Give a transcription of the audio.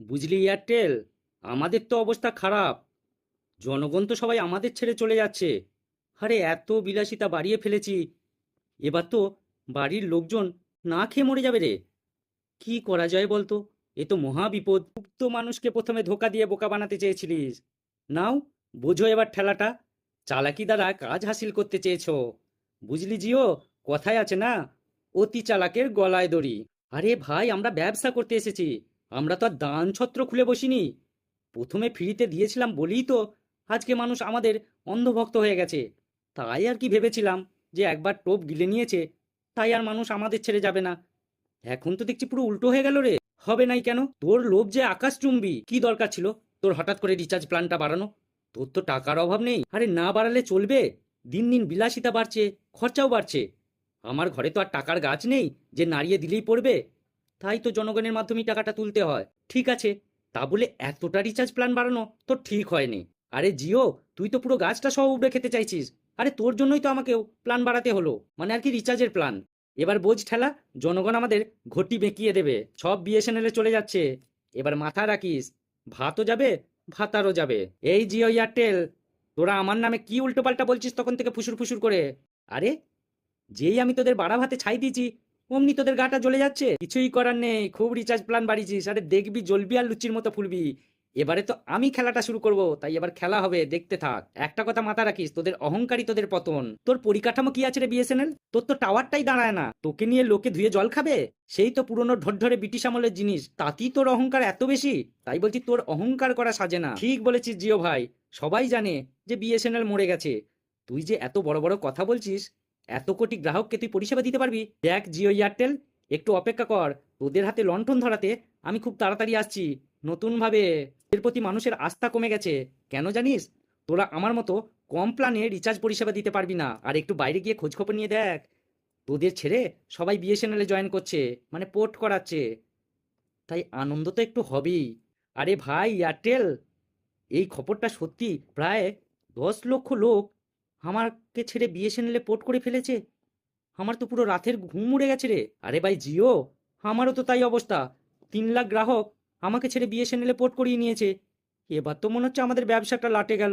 বুঝলি এয়ারটেল, আমাদের তো অবস্থা খারাপ। জনগণ তো সবাই আমাদের ছেড়ে চলে যাচ্ছে। আরে এত বিলাসিতা বাড়িয়ে ফেলেছি, এবার তো বাড়ির লোকজন না খেয়ে মরে যাবে রে। কি করা যায় বলতো? এ তো মহা বিপদ। খুব তো মানুষকে প্রথমে ধোকা দিয়ে বোকা বানাতে চেয়েছিলিস। নাও, বোঝো এবার ঠেলাটা। চালাকি দ্বারা কাজ হাসিল করতে চেয়েছো। বুঝলি জিও, কথায় আছে না, অতি চালাকের গলায় দড়ি। আরে ভাই, আমরা ব্যবসা করতে এসেছি, আমরা তো আর দান ছত্র খুলে বসিনি। প্রথমে ফ্রিতে দিয়েছিলাম বলেই তো আজকে মানুষ আমাদের অন্ধভক্ত হয়ে গেছে। তাই আর কি ভেবেছিলাম যে একবার টোপ গিলে নিয়েছে, তাই আর মানুষ আমাদের ছেড়ে যাবে না। এখন তো দেখছি পুরো উল্টো হয়ে গেল রে। হবে নাই কেন? তোর লোভ যে আকাশচুম্বী। কি দরকার ছিল তোর হঠাৎ করে রিচার্জ প্ল্যানটা বাড়ানো? তোর তো টাকার অভাব নেই। আরে না বাড়ালে চলবে? দিন দিন বিলাসিতা বাড়ছে, খরচাও বাড়ছে। আমার ঘরে তো আর টাকার গাছ নেই যে নাড়িয়ে দিলেই পড়বে। তাই তো জনগণের মাধ্যমে টাকাটা তুলতে হয়। ঠিক আছে, তা বলে এতটা রিচার্জ প্ল্যান বাড়ানো তো ঠিক হয়নি। আরে জিও, তুই তো পুরো গাছটা সহ উবড়ে খেতে চাইছিস। আরে তোর জন্যই তো আমাকেও প্ল্যান বাড়াতে হলো, মানে আর কি রিচার্জের প্ল্যান। এবার বোঝ ঠেলা, জনগণ আমাদের ঘটি বেঁকিয়ে দেবে, সব বিএসএনএল এ চলে যাচ্ছে। এবার মাথা রাখিস, ভাতও যাবে, ভাতারও যাবে। এই জিও এয়ারটেল, তোরা আমার নামে কি উল্টোপাল্টা বলছিস তখন থেকে ফুসুর ফুসুর করে? আরে, যেই আমি তোদের বাড়া ভাতে ছাই দিয়েছি অমনি তোদের গাটা জ্বলে যাচ্ছে। কিছুই করার নেই, খুব রিচার্জ প্ল্যান বাড়িয়েছিস। আরে দেখবি জ্বলবি আর লুচির মতো ফুলবি। এবারে তো আমি খেলাটা শুরু করব, তাই এবার খেলা হবে, দেখতে থাক। একটা কথা মাথা রাখিস, তোদের অহংকারই তোদের পতন। তোর পরিকাঠামো কি আছে রে বিএসএনএল? তোর তো টাওয়ারটাই দাঁড়ায় না, তোকে নিয়ে লোকে ধুয়ে জল খাবে। সেই তো পুরনো ঢরঢরে ব্রিটিশ আমলের জিনিস, তাতেই তোর অহংকার এত বেশি। তাই বলছি, তোর অহংকার করা সাজে না। ঠিক বলেছিস জিও ভাই, সবাই জানে যে বিএসএনএল মরে গেছে। তুই যে এত বড় বড় কথা বলছিস, এত কোটি গ্রাহককে তুই পরিষেবা দিতে পারবি? দেখ জিও এয়ারটেল, একটু অপেক্ষা কর। তোদের হাতে লণ্ঠন ধরাতে আমি খুব তাড়াতাড়ি আসছি। নতুন ভাবে এর প্রতি মানুষের আস্থা কমে গেছে। কেন জানিস? তোরা আমার মতো কম প্ল্যানে রিচার্জ পরিষেবা দিতে পারবি না। আর একটু বাইরে গিয়ে খোঁজ খবর নিয়ে দেখ, তোদের ছেড়ে সবাই বিএসএনএল এ জয়েন করছে, মানে পোর্ট করাচ্ছে। তাই আনন্দ তো একটু হবেই। আরে ভাই এয়ারটেল, এই খবরটা সত্যি, প্রায় 10 লক্ষ লোক আমাকে ছেড়ে বিএসএনএল এ পোর্ট করে ফেলেছে। আমার তো পুরো রাতের ঘুম উড়ে গেছে রে। আরে ভাই জিও, আমারও তো তাই অবস্থা। 3 লাখ গ্রাহক আমাকে ছেড়ে বিএসএনএল এ পোর্ট করিয়ে নিয়েছে। এবার তো মনে হচ্ছে আমাদের ব্যবসাটা লাটে গেল।